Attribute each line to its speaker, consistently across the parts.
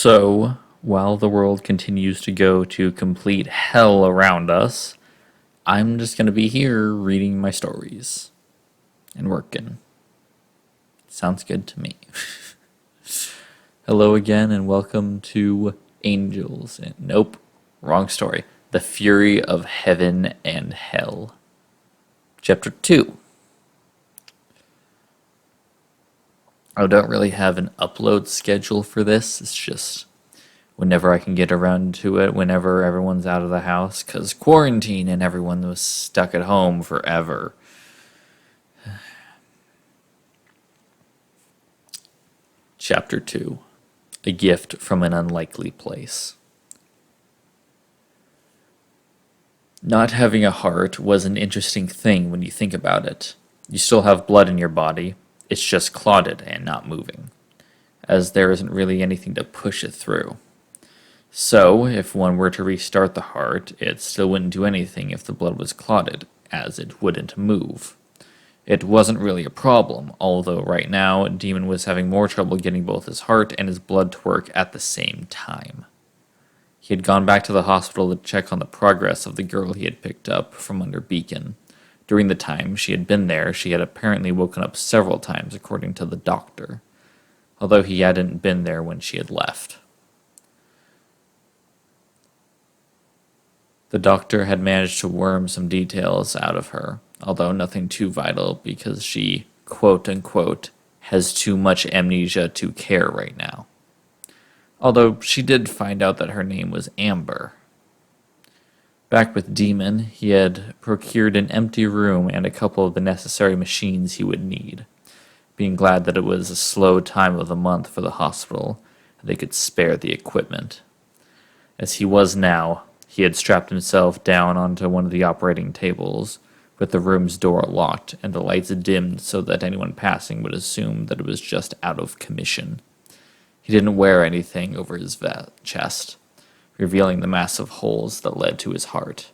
Speaker 1: So, while the world continues to go to complete hell around us, I'm just going to be here reading my stories and working. Sounds good to me. Hello again, and welcome to Angels. Nope, wrong story. The Fury of Heaven and Hell. Chapter 2. I don't really have an upload schedule for this. It's just whenever I can get around to it, whenever everyone's out of the house, because quarantine and everyone was stuck at home forever. Chapter 2. A Gift from an Unlikely Place. Not having a heart was an interesting thing when you think about it. You still have blood in your body. It's just clotted and not moving, as there isn't really anything to push it through. So, if one were to restart the heart, it still wouldn't do anything if the blood was clotted, as it wouldn't move. It wasn't really a problem, although right now, Demon was having more trouble getting both his heart and his blood to work at the same time. He had gone back to the hospital to check on the progress of the girl he had picked up from under Beacon. During the time she had been there, she had apparently woken up several times, according to the doctor, although he hadn't been there when she had left. The doctor had managed to worm some details out of her, although nothing too vital because she, quote-unquote, has too much amnesia to care right now. Although she did find out that her name was Amber. Back with Demon, he had procured an empty room and a couple of the necessary machines he would need, being glad that it was a slow time of the month for the hospital, and they could spare the equipment. As he was now, he had strapped himself down onto one of the operating tables, with the room's door locked and the lights dimmed so that anyone passing would assume that it was just out of commission. He didn't wear anything over his chest, revealing the massive holes that led to his heart.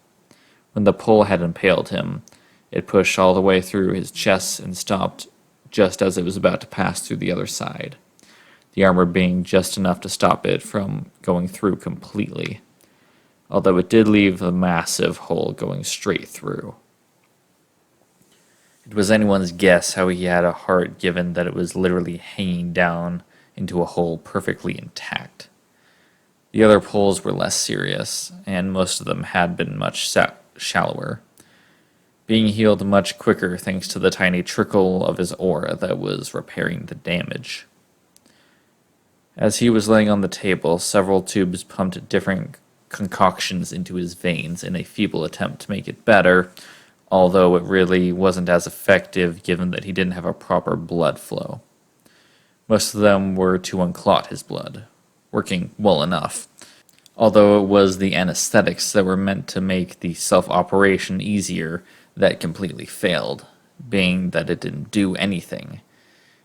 Speaker 1: When the pole had impaled him, it pushed all the way through his chest and stopped just as it was about to pass through the other side, the armor being just enough to stop it from going through completely, although it did leave a massive hole going straight through. It was anyone's guess how he had a heart given that it was literally hanging down into a hole perfectly intact. The other poles were less serious, and most of them had been much shallower, being healed much quicker thanks to the tiny trickle of his aura that was repairing the damage. As he was laying on the table, several tubes pumped different concoctions into his veins in a feeble attempt to make it better, although it really wasn't as effective given that he didn't have a proper blood flow. Most of them were to unclot his blood, working well enough, although it was the anesthetics that were meant to make the self-operation easier that completely failed, being that it didn't do anything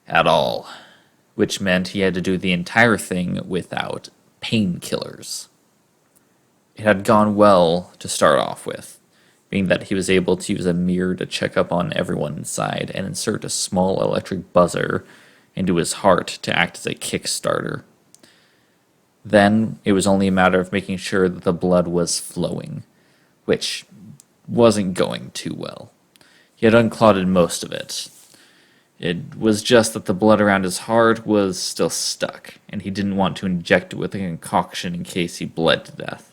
Speaker 1: at all, which meant he had to do the entire thing without painkillers. It had gone well to start off with, being that he was able to use a mirror to check up on everyone inside and insert a small electric buzzer into his heart to act as a kickstarter. Then it was only a matter of making sure that the blood was flowing, which wasn't going too well. He had unclotted most of it. It was just that the blood around his heart was still stuck, and he didn't want to inject it with a concoction in case he bled to death,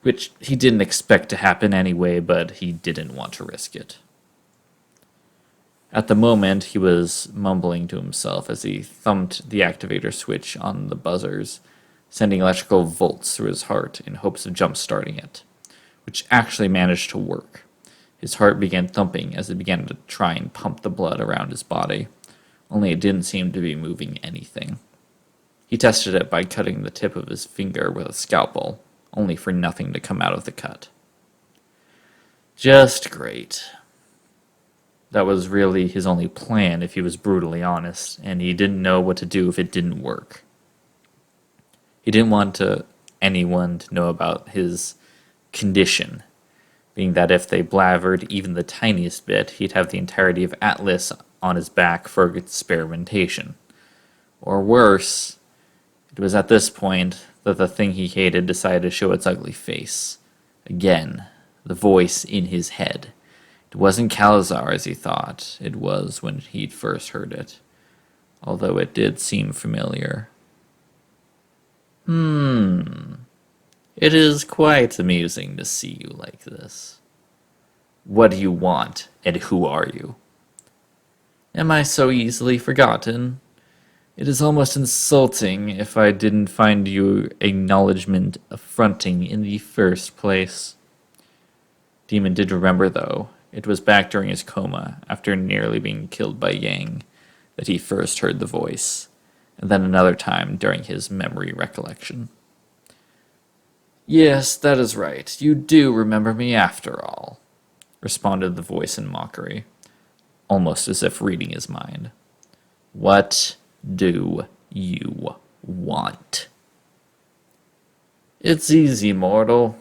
Speaker 1: which he didn't expect to happen anyway, but he didn't want to risk it. At the moment, he was mumbling to himself as he thumped the activator switch on the buzzers, sending electrical volts through his heart in hopes of jump-starting it, which actually managed to work. His heart began thumping as it began to try and pump the blood around his body, only it didn't seem to be moving anything. He tested it by cutting the tip of his finger with a scalpel, only for nothing to come out of the cut. Just great. That was really his only plan, if he was brutally honest, and he didn't know what to do if it didn't work. He didn't want anyone to know about his condition, being that if they blathered even the tiniest bit, he'd have the entirety of Atlas on his back for experimentation. Or worse, It was at this point that the thing he hated decided to show its ugly face. Again, the voice in his head. It wasn't Calazar as he thought it was when he'd first heard it, although it did seem familiar. It is quite amusing to see you like this. What do you want, and who are you? Am I so easily forgotten? It is almost insulting if I didn't find your acknowledgement affronting in the first place. Demon did remember, though. It was back during his coma, after nearly being killed by Yang, that he first heard the voice, and then another time during his memory recollection. Yes, that is right. You do remember me after all, responded the voice in mockery, almost as if reading his mind. What do you want? It's easy, mortal.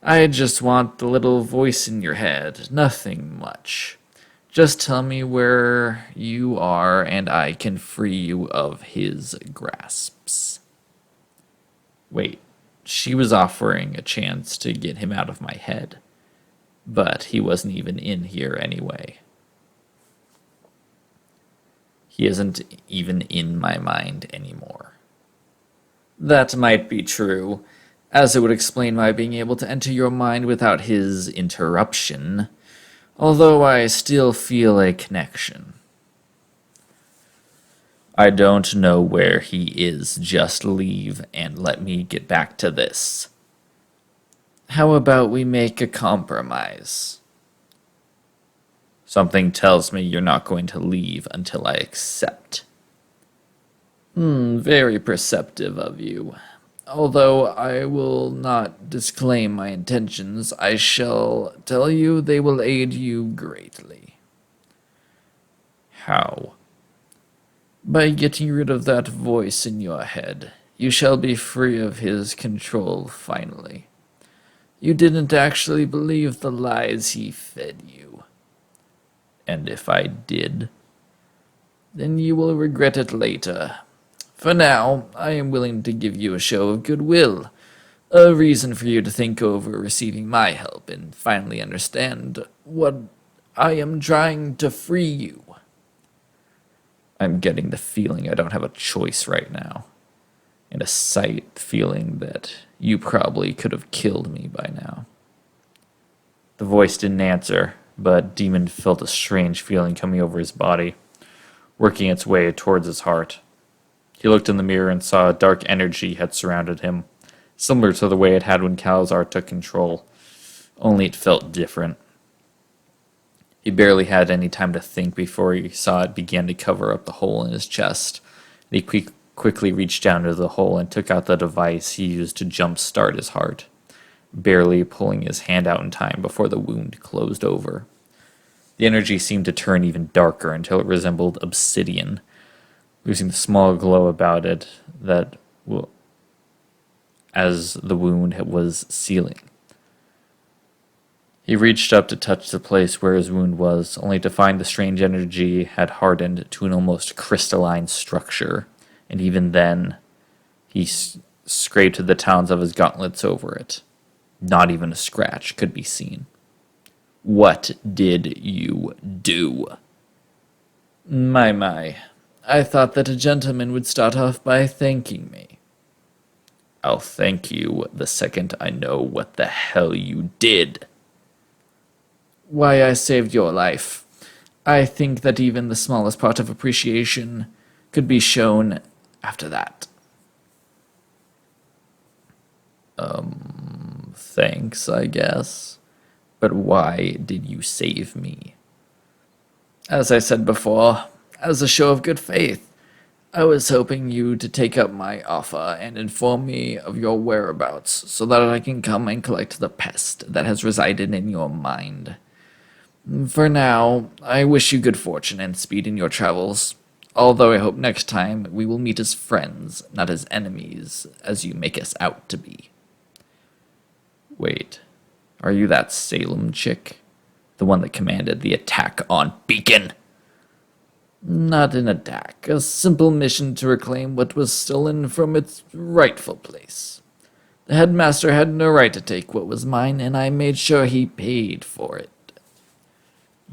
Speaker 1: I just want the little voice in your head, nothing much. Just tell me where you are, and I can free you of his grasps. Wait, she was offering a chance to get him out of my head, but he wasn't even in here anyway. He isn't even in my mind anymore. That might be true, as it would explain my being able to enter your mind without his interruption, although I still feel a connection. I don't know where he is, just leave and let me get back to this. How about we make a compromise? Something tells me you're not going to leave until I accept. Very perceptive of you. Although I will not disclaim my intentions, I shall tell you they will aid you greatly. How? By getting rid of that voice in your head, you shall be free of his control finally. You didn't actually believe the lies he fed you. And if I did, then you will regret it later. For now, I am willing to give you a show of goodwill, a reason for you to think over receiving my help and finally understand what I am trying to free you. I'm getting the feeling I don't have a choice right now, and a sight feeling that you probably could have killed me by now. The voice didn't answer, but Demon felt a strange feeling coming over his body, working its way towards his heart. He looked in the mirror and saw a dark energy had surrounded him, similar to the way it had when Calazar took control, only it felt different. He barely had any time to think before he saw it begin to cover up the hole in his chest. He quickly reached down to the hole and took out the device he used to jump-start his heart, barely pulling his hand out in time before the wound closed over. The energy seemed to turn even darker until it resembled obsidian, losing the small glow about it as the wound was sealing. He reached up to touch the place where his wound was, only to find the strange energy had hardened to an almost crystalline structure, and even then, he scraped the talons of his gauntlets over it. Not even a scratch could be seen. What did you do? My. I thought that a gentleman would start off by thanking me. I'll thank you the second I know what the hell you did. Why, I saved your life. I think that even the smallest part of appreciation could be shown after that. Thanks, I guess. But why did you save me? As I said before, as a show of good faith, I was hoping you to take up my offer and inform me of your whereabouts so that I can come and collect the pest that has resided in your mind. For now, I wish you good fortune and speed in your travels, although I hope next time we will meet as friends, not as enemies, as you make us out to be. Wait, are you that Salem chick? The one that commanded the attack on Beacon? Not an attack, a simple mission to reclaim what was stolen from its rightful place. The headmaster had no right to take what was mine, and I made sure he paid for it.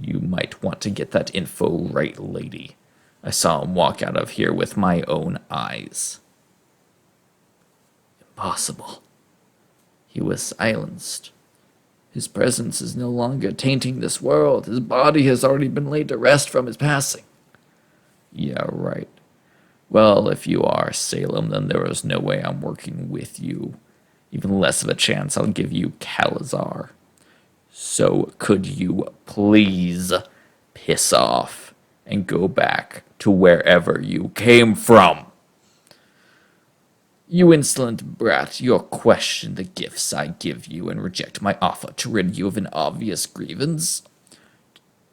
Speaker 1: You might want to get that info right, lady. I saw him walk out of here with my own eyes. Impossible. He was silenced. His presence is no longer tainting this world. His body has already been laid to rest from his passing. Yeah, right. Well, if you are Salem, then there is no way I'm working with you. Even less of a chance I'll give you Calazar. So could you please piss off and go back to wherever you came from? You insolent brat, you question the gifts I give you and reject my offer to rid you of an obvious grievance.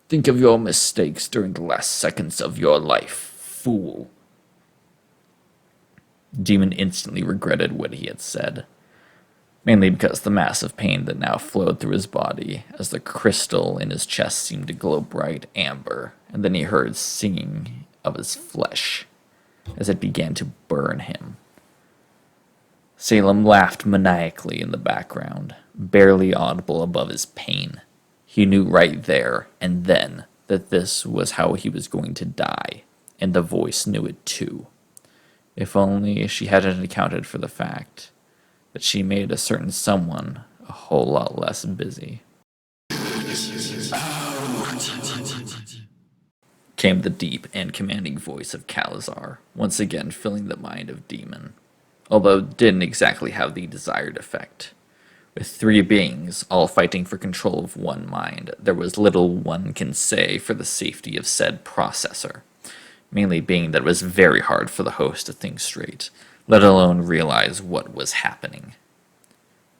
Speaker 1: Think of your mistakes during the last seconds of your life, fool. Demon instantly regretted what he had said, mainly because the massive pain that now flowed through his body as the crystal in his chest seemed to glow bright amber, and then he heard singing of his flesh as it began to burn him. Salem laughed maniacally in the background, barely audible above his pain. He knew right there and then that this was how he was going to die, and the voice knew it too. If only she hadn't accounted for the fact that she made a certain someone a whole lot less busy. Came the deep and commanding voice of Calazar, once again filling the mind of Demon, although it didn't exactly have the desired effect. With three beings, all fighting for control of one mind, there was little one can say for the safety of said processor, mainly being that it was very hard for the host to think straight, let alone realize what was happening.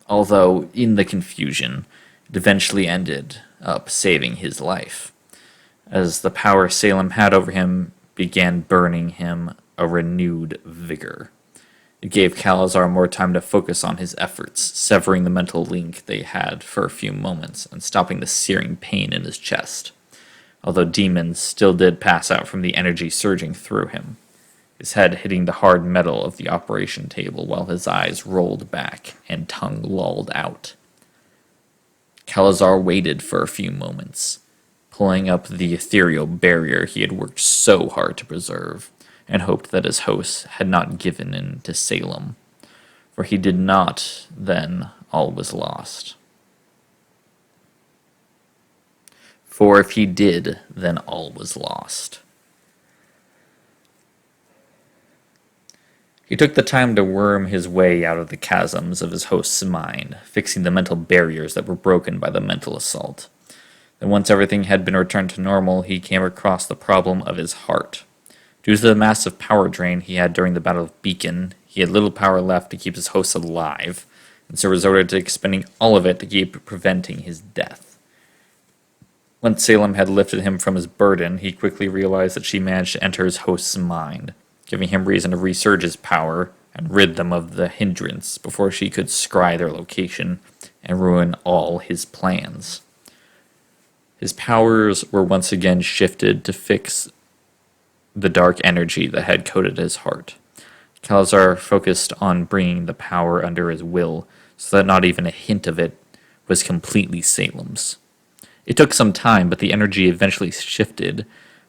Speaker 1: Although, in the confusion, it eventually ended up saving his life, as the power Salem had over him began burning him a renewed vigor. It gave Calazar more time to focus on his efforts, severing the mental link they had for a few moments and stopping the searing pain in his chest, although Demon still did pass out from the energy surging through him, his head hitting the hard metal of the operation table while his eyes rolled back and tongue lolled out. Calazar waited for a few moments, pulling up the ethereal barrier he had worked so hard to preserve, and hoped that his host had not given in to Salem, for he did not, then all was lost. For if he did, then all was lost. He took the time to worm his way out of the chasms of his host's mind, fixing the mental barriers that were broken by the mental assault. Then once everything had been returned to normal, he came across the problem of his heart. Due to the massive power drain he had during the Battle of Beacon, he had little power left to keep his host alive, and so resorted to expending all of it to keep preventing his death. Once Salem had lifted him from his burden, he quickly realized that she managed to enter his host's mind, giving him reason to resurge his power and rid them of the hindrance before she could scry their location and ruin all his plans. His powers were once again shifted to fix the dark energy that had coated his heart. Calazar focused on bringing the power under his will so that not even a hint of it was completely Salem's. It took some time, but the energy eventually shifted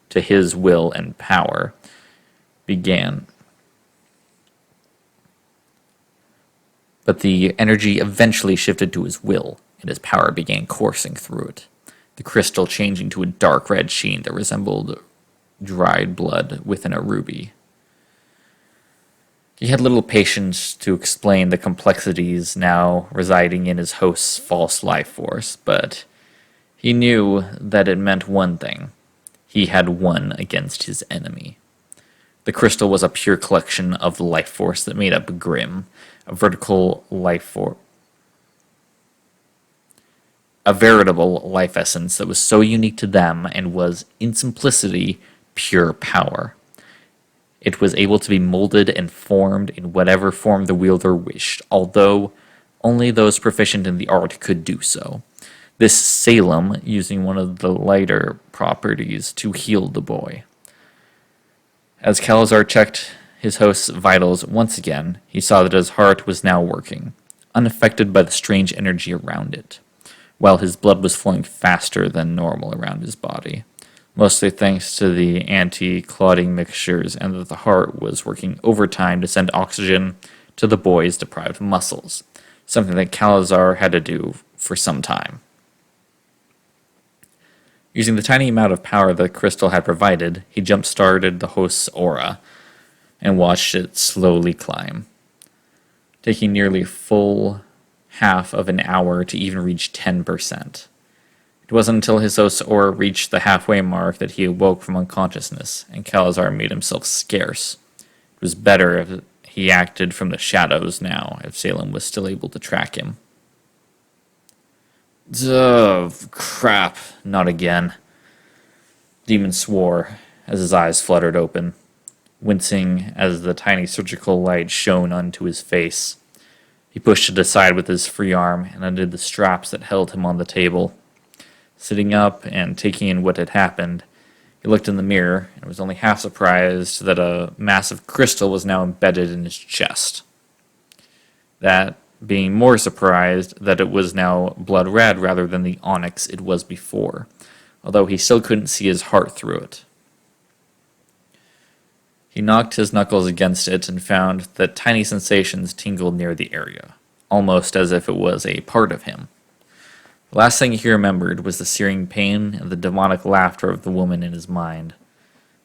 Speaker 1: to his will and power But the energy eventually shifted to his will, and his power began coursing through it, the crystal changing to a dark red sheen that resembled dried blood within a ruby. He had little patience to explain the complexities now residing in his host's false life force, but he knew that it meant one thing. He had won against his enemy. The crystal was a pure collection of the life force that made up Grimm, a vertical life force. A veritable life essence that was so unique to them and was, in simplicity, pure power. It was able to be molded and formed in whatever form the wielder wished, although only those proficient in the art could do so. This Salem using one of the lighter properties to heal the boy. As Calazar checked his host's vitals once again, he saw that his heart was now working, unaffected by the strange energy around it, while his blood was flowing faster than normal around his body, mostly thanks to the anti-clotting mixtures, and that the heart was working overtime to send oxygen to the boy's deprived muscles, something that Calazar had to do for some time. Using the tiny amount of power the crystal had provided, he jump-started the host's aura and watched it slowly climb, taking nearly full half of an hour to even reach 10%. It wasn't until his host's aura reached the halfway mark that he awoke from unconsciousness, and Calazar made himself scarce. It was better if he acted from the shadows now, if Salem was still able to track him. Oh, crap, not again. Demon swore as his eyes fluttered open, wincing as the tiny surgical light shone onto his face. He pushed it aside with his free arm and undid the straps that held him on the table. Sitting up and taking in what had happened, he looked in the mirror and was only half surprised that a massive crystal was now embedded in his chest. That being more surprised that it was now blood red rather than the onyx it was before, although he still couldn't see his heart through it. He knocked his knuckles against it and found that tiny sensations tingled near the area, almost as if it was a part of him. The last thing he remembered was the searing pain and the demonic laughter of the woman in his mind,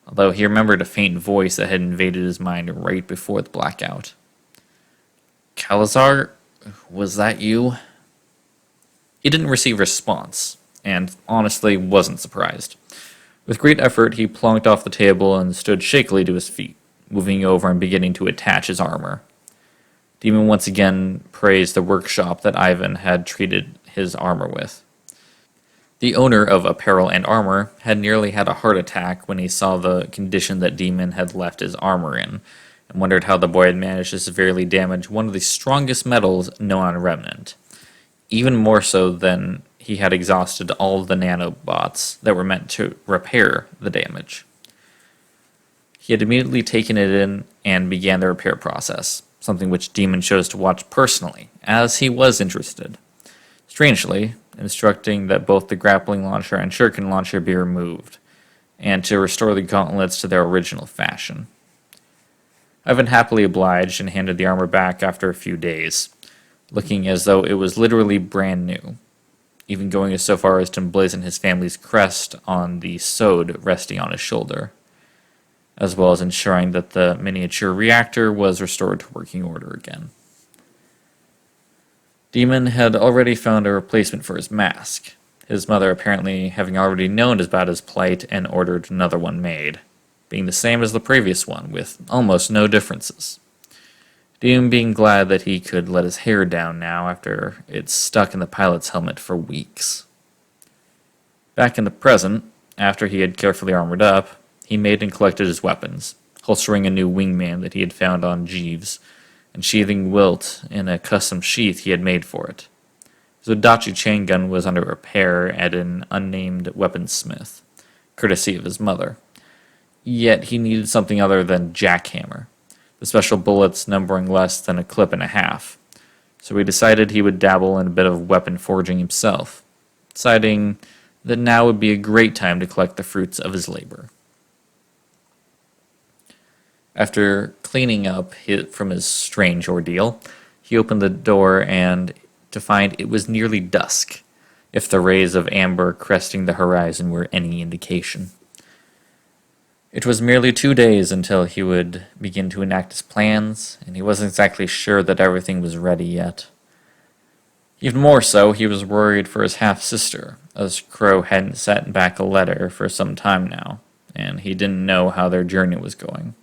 Speaker 1: although he remembered a faint voice that had invaded his mind right before the blackout. Calazar, was that you? He didn't receive a response, and honestly wasn't surprised. With great effort, he plonked off the table and stood shakily to his feet, moving over and beginning to attach his armor. Demon once again praised the workshop that Ivan had treated his armor with. The owner of apparel and armor had nearly had a heart attack when he saw the condition that Demon had left his armor in, and wondered how the boy had managed to severely damage one of the strongest metals known on Remnant, even more so than he had exhausted all of the nanobots that were meant to repair the damage. He had immediately taken it in and began the repair process, something which Demon chose to watch personally, as he was interested. Strangely, instructing that both the grappling launcher and shuriken launcher be removed, and to restore the gauntlets to their original fashion. Ivan happily obliged and handed the armor back after a few days, looking as though it was literally brand new, even going so far as to emblazon his family's crest on the sword resting on his shoulder, as well as ensuring that the miniature reactor was restored to working order again. Demon had already found a replacement for his mask, his mother apparently having already known about his plight and ordered another one made, being the same as the previous one, with almost no differences. Demon being glad that he could let his hair down now after it stuck in the pilot's helmet for weeks. Back in the present, after he had carefully armored up, he made and collected his weapons, holstering a new wingman that he had found on Jeeves, and sheathing Wilt in a custom sheath he had made for it. His Odachi chain gun was under repair at an unnamed weaponsmith, courtesy of his mother. Yet he needed something other than jackhammer, the special bullets numbering less than a clip and a half, so he decided he would dabble in a bit of weapon forging himself, deciding that now would be a great time to collect the fruits of his labor. After cleaning up from his strange ordeal, he opened the door and to find it was nearly dusk, if the rays of amber cresting the horizon were any indication. It was merely 2 days until he would begin to enact his plans, and he wasn't exactly sure that everything was ready yet. Even more so, he was worried for his half-sister, as Crow hadn't sent back a letter for some time now, and he didn't know how their journey was going.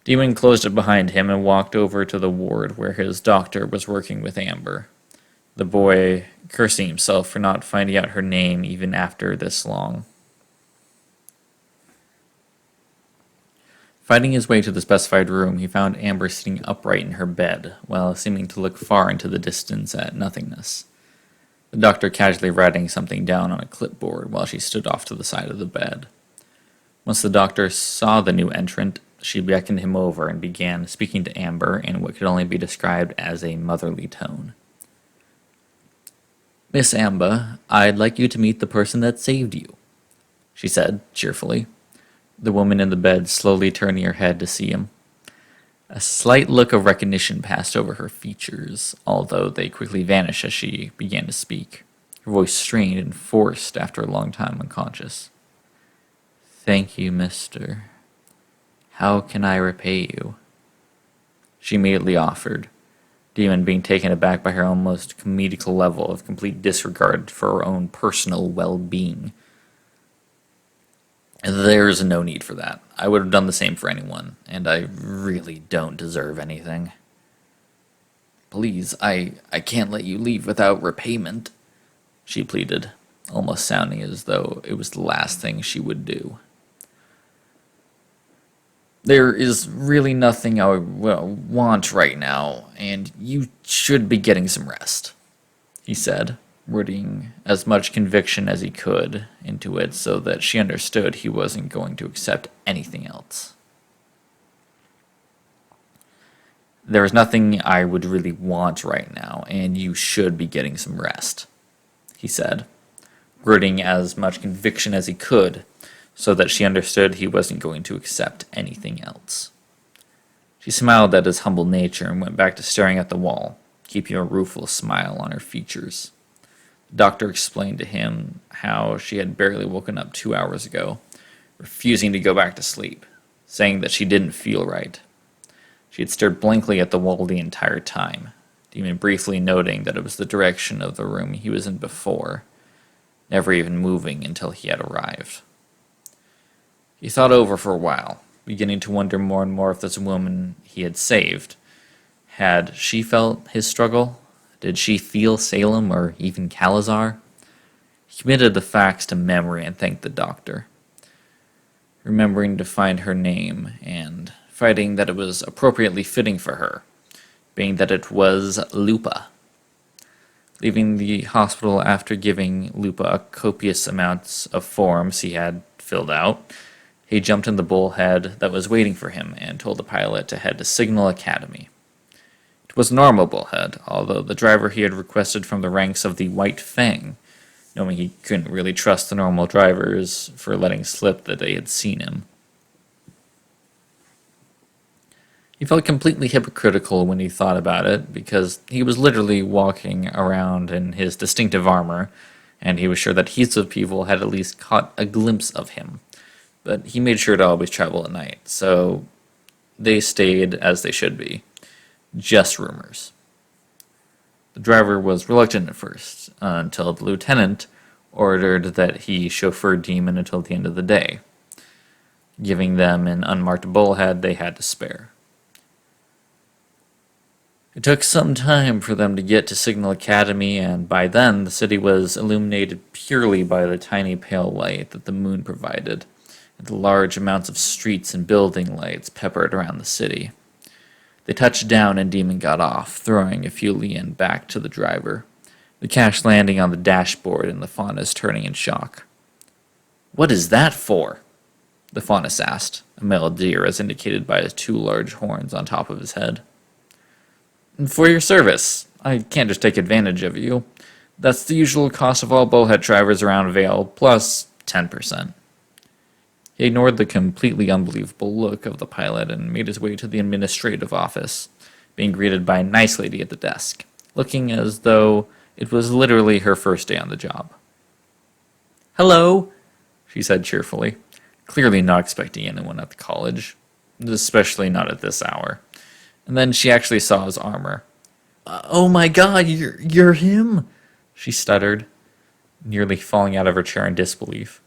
Speaker 1: Demon closed it behind him and walked over to the ward where his doctor was working with Amber, the boy cursing himself for not finding out her name even after this long. Finding his way to the specified room, he found Amber sitting upright in her bed, while seeming to look far into the distance at nothingness. The doctor casually writing something down on a clipboard while she stood off to the side of the bed. Once the doctor saw the new entrant, she beckoned him over and began speaking to Amber in what could only be described as a motherly tone. "Miss Amber, I'd like you to meet the person that saved you," she said cheerfully, the woman in the bed slowly turning her head to see him. A slight look of recognition passed over her features, although they quickly vanished as she began to speak, her voice strained and forced after a long time unconscious. "Thank you, mister. How can I repay you?" She immediately offered, Demon being taken aback by her almost comedical level of complete disregard for her own personal well-being. "There's no need for that. I would have done the same for anyone, and I really don't deserve anything." "Please, I can't let you leave without repayment," she pleaded, almost sounding as though it was the last thing she would do. "There is really nothing I want right now, and you should be getting some rest," he said, rooting as much conviction as he could into it so that she understood he wasn't going to accept anything else. "There is nothing I would really want right now, and you should be getting some rest," he said, rooting as much conviction as he could so that she understood he wasn't going to accept anything else. She smiled at his humble nature and went back to staring at the wall, keeping a rueful smile on her features. The doctor explained to him how she had barely woken up 2 hours ago, refusing to go back to sleep, saying that she didn't feel right. She had stared blankly at the wall the entire time, even briefly noting that it was the direction of the room he was in before, never even moving until he had arrived. He thought over for a while, beginning to wonder more and more if this woman he had saved, had she felt his struggle? Did she feel Salem or even Calazar? He committed the facts to memory and thanked the doctor, remembering to find her name and finding that it was appropriately fitting for her, being that it was Lupa. Leaving the hospital after giving Lupa a copious amounts of forms he had filled out, he jumped in the bullhead that was waiting for him and told the pilot to head to Signal Academy. It was a normal bullhead, although the driver he had requested from the ranks of the White Fang, knowing he couldn't really trust the normal drivers for letting slip that they had seen him. He felt completely hypocritical when he thought about it, because he was literally walking around in his distinctive armor, and he was sure that heaps of people had at least caught a glimpse of him. But he made sure to always travel at night, so they stayed as they should be. Just rumors. The driver was reluctant at first, until the lieutenant ordered that he chauffeur Demon until the end of the day, giving them an unmarked bullhead they had to spare. It took some time for them to get to Signal Academy, and by then the city was illuminated purely by the tiny pale light that the moon provided, and the large amounts of streets and building lights peppered around the city. They touched down and Demon got off, throwing a few lien back to the driver, the cash landing on the dashboard and the Faunus turning in shock. "What is that for?" the Faunus asked, a male deer as indicated by his 2 large horns on top of his head. "For your service. I can't just take advantage of you. That's the usual cost of all bullhead drivers around Vale, plus 10%. He ignored the completely unbelievable look of the pilot and made his way to the administrative office, being greeted by a nice lady at the desk, looking as though it was literally her first day on the job. "Hello," she said cheerfully, clearly not expecting anyone at the college, especially not at this hour. And then she actually saw his armor. "Oh my god, you're him," she stuttered, nearly falling out of her chair in disbelief.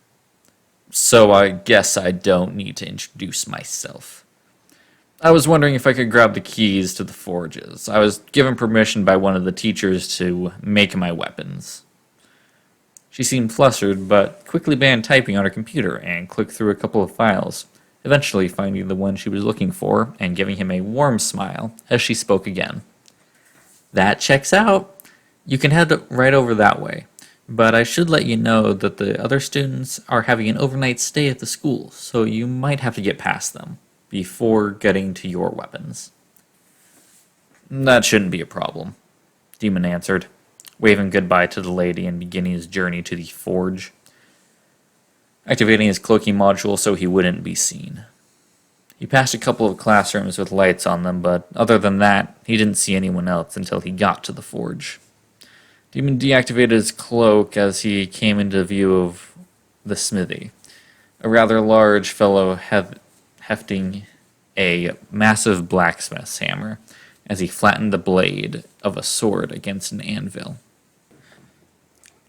Speaker 1: "So I guess I don't need to introduce myself. I was wondering if I could grab the keys to the forges. I was given permission by one of the teachers to make my weapons." She seemed flustered, but quickly began typing on her computer and clicked through a couple of files, eventually finding the one she was looking for and giving him a warm smile as she spoke again. "That checks out. You can head right over that way. But I should let you know that the other students are having an overnight stay at the school, so you might have to get past them before getting to your weapons. That shouldn't be a problem, Demon answered, waving goodbye to the lady and beginning his journey to the forge, activating his cloaking module so he wouldn't be seen. He passed a couple of classrooms with lights on them, but other than that, he didn't see anyone else until he got to the forge. Demon deactivated his cloak as he came into view of the smithy, a rather large fellow hefting a massive blacksmith's hammer as he flattened the blade of a sword against an anvil.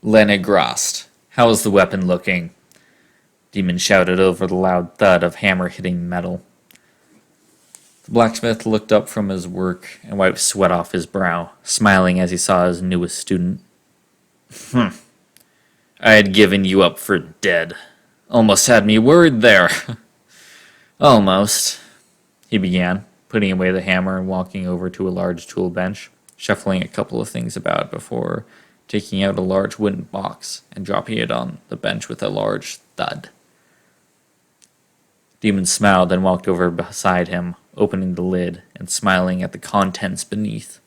Speaker 1: Lenegrast, how is the weapon looking? Demon shouted over the loud thud of hammer hitting metal. The blacksmith looked up from his work and wiped sweat off his brow, smiling as he saw his newest student. I had given you up for dead. Almost had me worried there. Almost, he began, putting away the hammer and walking over to a large tool bench, shuffling a couple of things about before taking out a large wooden box and dropping it on the bench with a large thud. Demon smiled and walked over beside him, opening the lid and smiling at the contents beneath.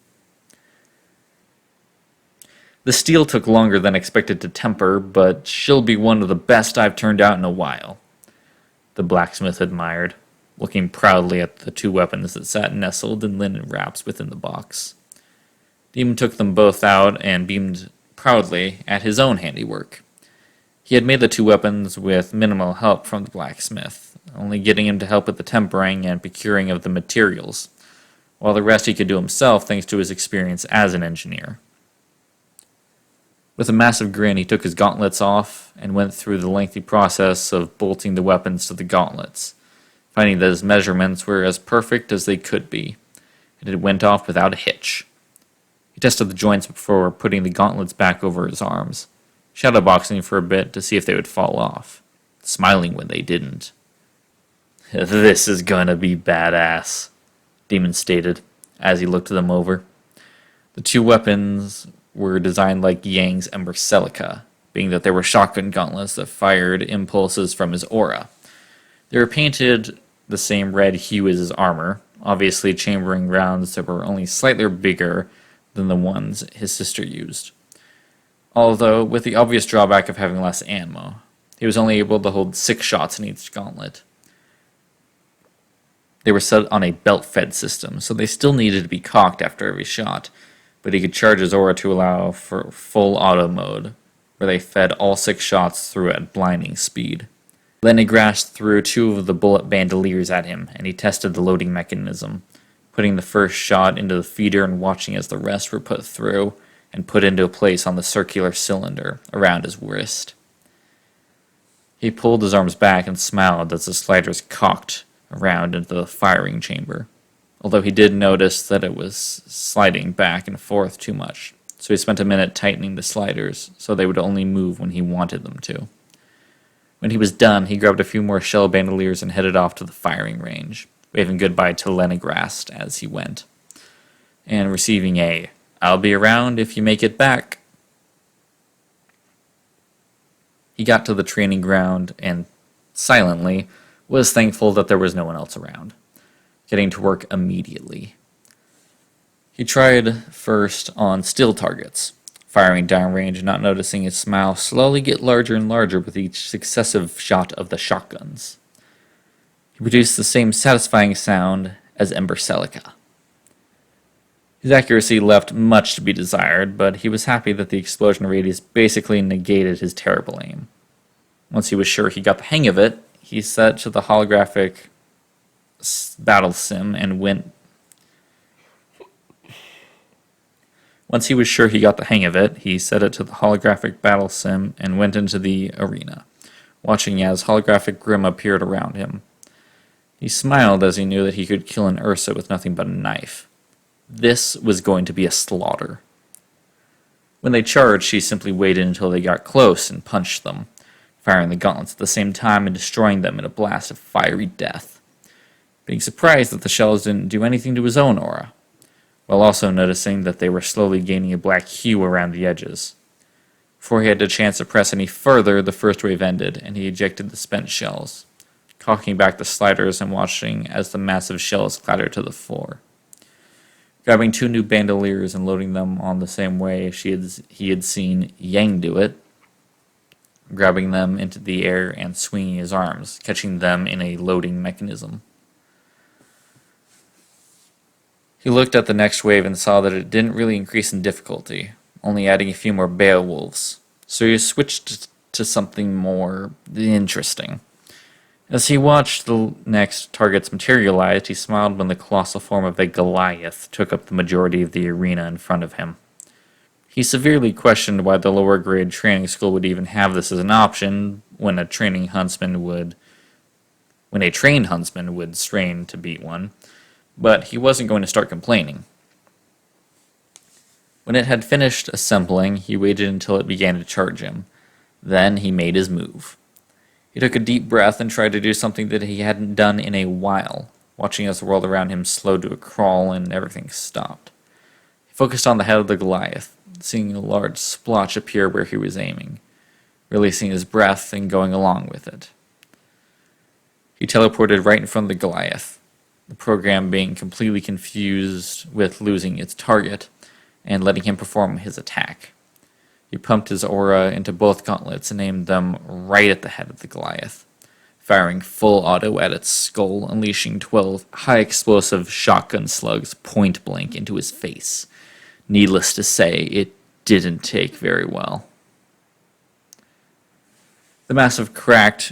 Speaker 1: The steel took longer than expected to temper, but she'll be one of the best I've turned out in a while, the blacksmith admired, looking proudly at the two weapons that sat nestled in linen wraps within the box. Demon took them both out and beamed proudly at his own handiwork. He had made the two weapons with minimal help from the blacksmith, only getting him to help with the tempering and procuring of the materials, while the rest he could do himself thanks to his experience as an engineer. With a massive grin, he took his gauntlets off and went through the lengthy process of bolting the weapons to the gauntlets, finding that his measurements were as perfect as they could be, and it went off without a hitch. He tested the joints before putting the gauntlets back over his arms, shadowboxing for a bit to see if they would fall off, smiling when they didn't. This is gonna be badass, Demon stated, as he looked them over. The two weapons were designed like Yang's Ember Celica, being that they were shotgun gauntlets that fired impulses from his aura. They were painted the same red hue as his armor, obviously chambering rounds that were only slightly bigger than the ones his sister used. Although, with the obvious drawback of having less ammo, he was only able to hold 6 shots in each gauntlet. They were set on a belt-fed system, so they still needed to be cocked after every shot, but he could charge his aura to allow for full auto mode, where they fed all 6 shots through at blinding speed. Lenegrast threw 2 of the bullet bandoliers at him, and he tested the loading mechanism, putting the first shot into the feeder and watching as the rest were put through and put into place on the circular cylinder around his wrist. He pulled his arms back and smiled as the sliders cocked around into the firing chamber, although he did notice that it was sliding back and forth too much, so he spent a minute tightening the sliders so they would only move when he wanted them to. When he was done, he grabbed a few more shell bandoliers and headed off to the firing range, waving goodbye to Lenegrast as he went, and receiving a, "I'll be around if you make it back." He got to the training ground and, silently, was thankful that there was no one else around, getting to work immediately. He tried first on still targets, firing downrange and not noticing his smile slowly get larger and larger with each successive shot of the shotguns. He produced the same satisfying sound as Ember Celica. His accuracy left much to be desired, but he was happy that the explosion radius basically negated his terrible aim. Once he was sure he got the hang of it, he set to the holographic battle sim and went. Once he was sure he got the hang of it, he set it to the holographic battle sim and went into the arena, watching as holographic Grim appeared around him. He smiled as he knew that he could kill an Ursa with nothing but a knife. This was going to be a slaughter. When they charged, he simply waited until they got close and punched them, firing the gauntlets at the same time and destroying them in a blast of fiery death, being surprised that the shells didn't do anything to his own aura, while also noticing that they were slowly gaining a black hue around the edges. Before he had a chance to press any further, the first wave ended, and he ejected the spent shells, cocking back the sliders and watching as the massive shells clattered to the floor. Grabbing 2 new bandoliers and loading them on the same way he had seen Yang do it, grabbing them into the air and swinging his arms, catching them in a loading mechanism. He looked at the next wave and saw that it didn't really increase in difficulty, only adding a few more Beowulfs, so he switched to something more interesting. As he watched the next targets materialize, he smiled when the colossal form of a Goliath took up the majority of the arena in front of him. He severely questioned why the lower grade training school would even have this as an option when a trained huntsman would strain to beat one, but he wasn't going to start complaining. When it had finished assembling, he waited until it began to charge him. Then he made his move. He took a deep breath and tried to do something that he hadn't done in a while, watching as the world around him slowed to a crawl and everything stopped. He focused on the head of the Goliath, seeing a large splotch appear where he was aiming, releasing his breath and going along with it. He teleported right in front of the Goliath, the program being completely confused with losing its target and letting him perform his attack. He pumped his aura into both gauntlets and aimed them right at the head of the Goliath, firing full auto at its skull, unleashing 12 high-explosive shotgun slugs point-blank into his face. Needless to say, it didn't take very well. A massive crack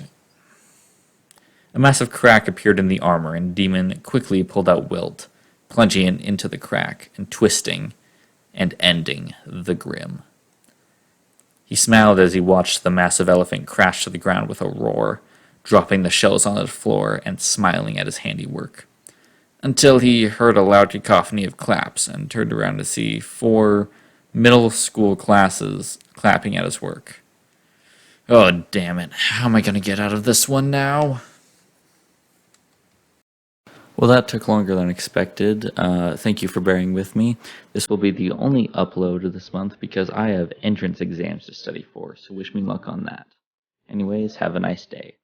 Speaker 1: appeared in the armor, and Demon quickly pulled out Wilt, plunging it into the crack and twisting and ending the Grim. He smiled as he watched the massive elephant crash to the ground with a roar, dropping the shells on the floor and smiling at his handiwork, until he heard a loud cacophony of claps and turned around to see 4 middle school classes clapping at his work. Oh, damn it. How am I going to get out of this one now? Well, that took longer than expected. Thank you for bearing with me. This will be the only upload this month because I have entrance exams to study for, so wish me luck on that. Anyways, have a nice day.